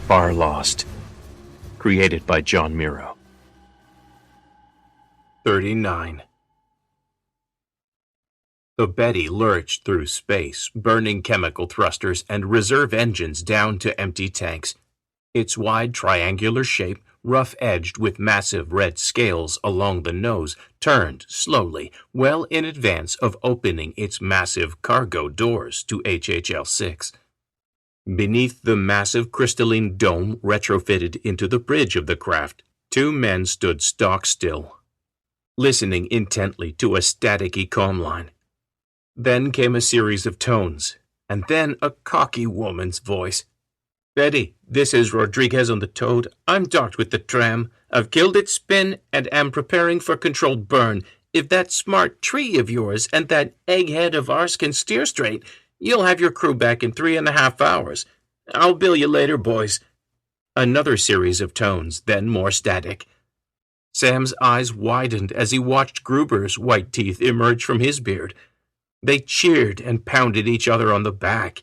Farlost, created by John Miro. 39. The Betty lurched through space, burning chemical thrusters and reserve engines down to empty tanks. Its wide triangular shape, rough-edged with massive red scales along the nose, turned slowly, well in advance of opening its massive cargo doors to HHL-6. Beneath the massive crystalline dome retrofitted into the bridge of the craft, two men stood stock still, listening intently to a staticky comm line. Then came a series of tones, and then a cocky woman's voice. "Betty, this is Rodriguez on the Toad. I'm docked with the tram. I've killed its spin and am preparing for controlled burn. If that smart tree of yours and that egghead of ours can steer straight, you'll have your crew back in 3.5 hours. I'll bill you later, boys." Another series of tones, then more static. Sam's eyes widened as he watched Gruber's white teeth emerge from his beard. They cheered and pounded each other on the back.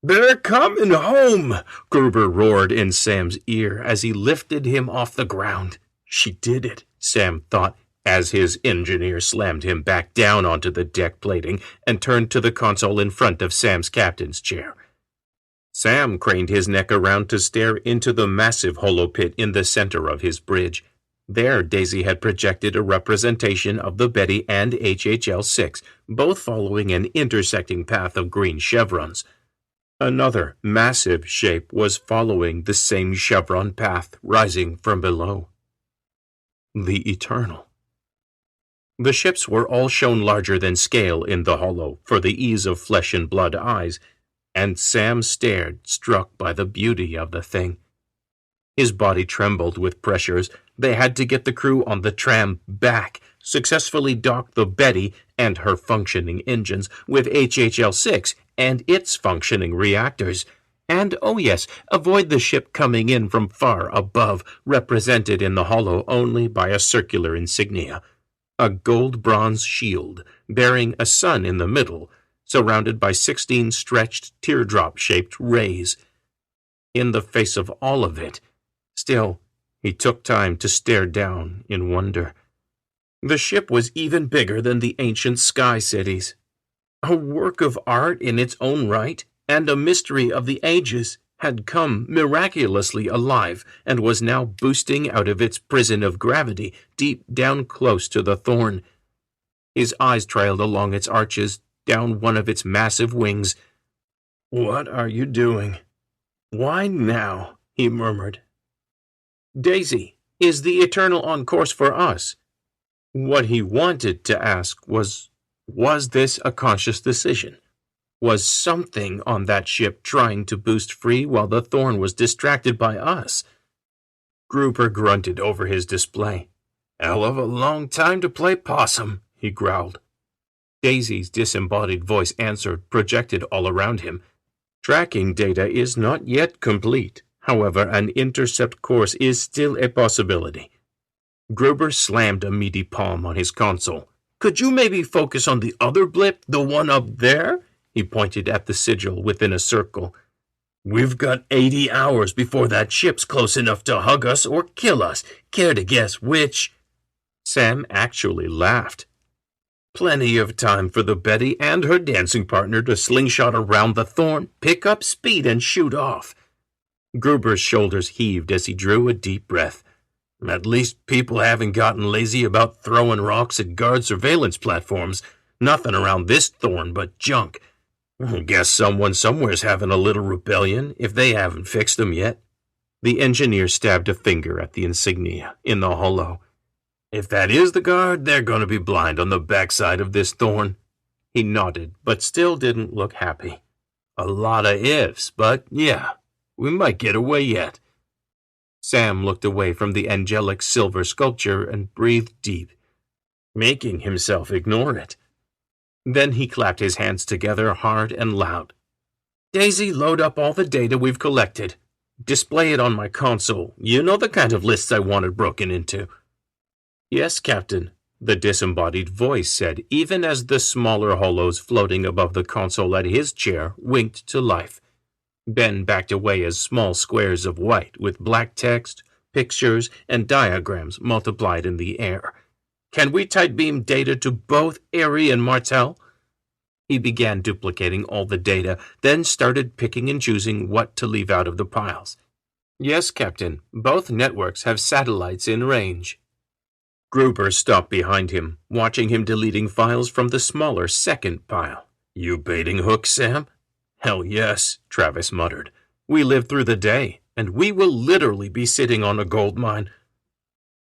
"They're coming home!" Gruber roared in Sam's ear as he lifted him off the ground. She did it, Sam thought, as his engineer slammed him back down onto the deck plating and turned to the console in front of Sam's captain's chair. Sam craned his neck around to stare into the massive holopit in the center of his bridge. There, Daisy had projected a representation of the Betty and HHL-6, both following an intersecting path of green chevrons. Another massive shape was following the same chevron path, rising from below. The Eternal. The ships were all shown larger than scale in the holo for the ease of flesh and blood eyes, and Sam stared, struck by the beauty of the thing. His body trembled with pressures. They had to get the crew on the tram back, successfully dock the Betty and her functioning engines with HHL-6 and its functioning reactors. And, oh yes, avoid the ship coming in from far above, represented in the holo only by a circular insignia. A gold-bronze shield, bearing a sun in the middle, surrounded by 16 stretched teardrop-shaped rays. In the face of all of it, still, he took time to stare down in wonder. The ship was even bigger than the ancient sky cities. A work of art in its own right, and a mystery of the ages, had come miraculously alive and was now boosting out of its prison of gravity deep down close to the Thorn. His eyes trailed along its arches, down one of its massive wings. "What are you doing? Why now?" he murmured. "Daisy, is the Eternal on course for us?" What he wanted to ask was this a conscious decision? Was something on that ship trying to boost free while the Thorn was distracted by us? Gruber grunted over his display. "Hell of a long time to play possum," he growled. Daisy's disembodied voice answered, projected all around him. "Tracking data is not yet complete. However, an intercept course is still a possibility." Gruber slammed a meaty palm on his console. "Could you maybe focus on the other blip, the one up there?" He pointed at the sigil within a circle. "We've got 80 hours before that ship's close enough to hug us or kill us. Care to guess which?" Sam actually laughed. "Plenty of time for the Betty and her dancing partner to slingshot around the Thorn, pick up speed, and shoot off." Gruber's shoulders heaved as he drew a deep breath. "At least people haven't gotten lazy about throwing rocks at guard surveillance platforms. Nothing around this Thorn but junk. Guess someone somewhere's having a little rebellion, if they haven't fixed them yet." The engineer stabbed a finger at the insignia in the holo. "If that is the guard, they're going to be blind on the backside of this Thorn." He nodded, but still didn't look happy. "A lot of ifs, but yeah, we might get away yet." Sam looked away from the angelic silver sculpture and breathed deep, making himself ignore it. Then he clapped his hands together hard and loud. "Daisy, load up all the data we've collected. Display it on my console. You know the kind of lists I wanted broken into." "Yes, Captain," the disembodied voice said, even as the smaller holos floating above the console at his chair winked to life. Ben backed away as small squares of white with black text, pictures, and diagrams multiplied in the air. Can we tight beam data to both Erie and Martel? He began duplicating all the data, then started picking and choosing what to leave out of the piles. Yes, Captain. Both networks have satellites in range. Gruber stopped behind him, watching him deleting files from the smaller second pile. You baiting hooks, Sam? Hell yes, Travis muttered. We live through the day, and we will literally be sitting on a gold mine.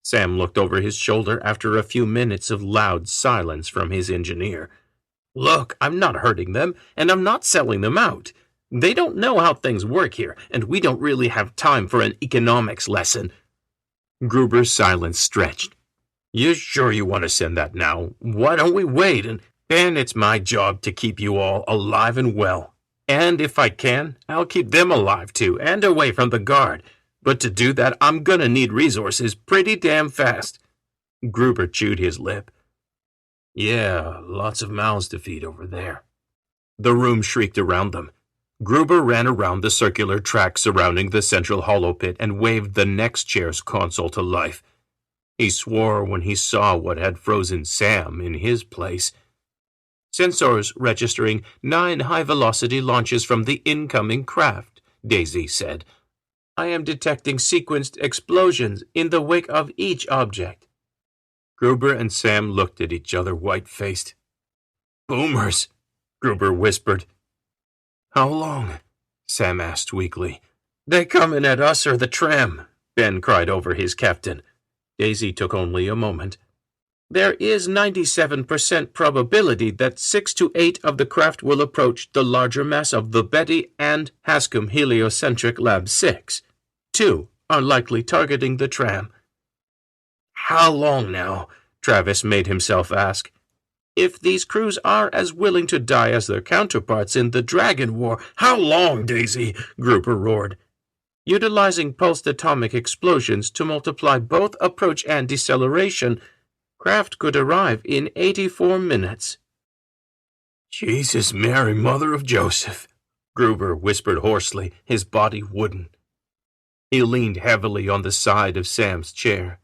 Sam looked over his shoulder after a few minutes of loud silence from his engineer. Look, I'm not hurting them, and I'm not selling them out. They don't know how things work here, and we don't really have time for an economics lesson. Gruber's silence stretched. You sure you want to send that now? Why don't we wait? And it's my job to keep you all alive and well. And if I can, I'll keep them alive too, and away from the guard. But to do that, I'm gonna need resources pretty damn fast. Gruber chewed his lip. Yeah, lots of mouths to feed over there. The room shrieked around them. Gruber ran around the circular track surrounding the central hollow pit and waved the next chair's console to life. He swore when he saw what had frozen Sam in his place. Sensors registering 9 high-velocity launches from the incoming craft, Daisy said. I am detecting sequenced explosions in the wake of each object. Gruber and Sam looked at each other white-faced. Boomers, Gruber whispered. How long? Sam asked weakly. They coming at us or the tram, Ben cried over his captain. Daisy took only a moment. There is 97% probability that 6 to 8 of the craft will approach the larger mass of the Betty and Hascom heliocentric Lab 6. 2 are likely targeting the tram. How long now? Travis made himself ask. If these crews are as willing to die as their counterparts in the Dragon War, how long, Daisy? Gruber roared. Utilizing pulsed atomic explosions to multiply both approach and deceleration, craft could arrive in 84 minutes. Jesus, Mary, Mother of Joseph, Gruber whispered hoarsely, his body wooden. He leaned heavily on the side of Sam's chair.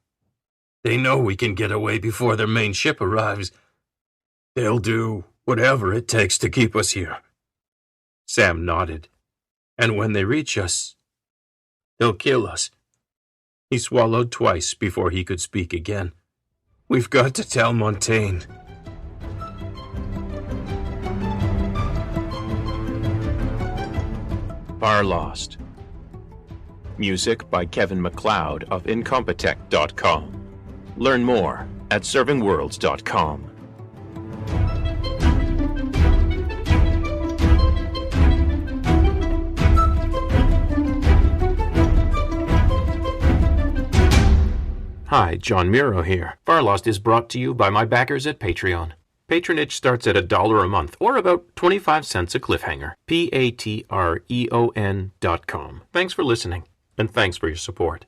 They know we can get away before their main ship arrives. They'll do whatever it takes to keep us here. Sam nodded. And when they reach us, they'll kill us. He swallowed twice before he could speak again. We've got to tell Montaigne. Farlost. Music by Kevin MacLeod of Incompetech.com. Learn more at servingworlds.com. Hi, John Miro here. Farlost is brought to you by my backers at Patreon. Patronage starts at $1 a month, or about 25 cents a cliffhanger. Patreon.com. Thanks for listening, and thanks for your support.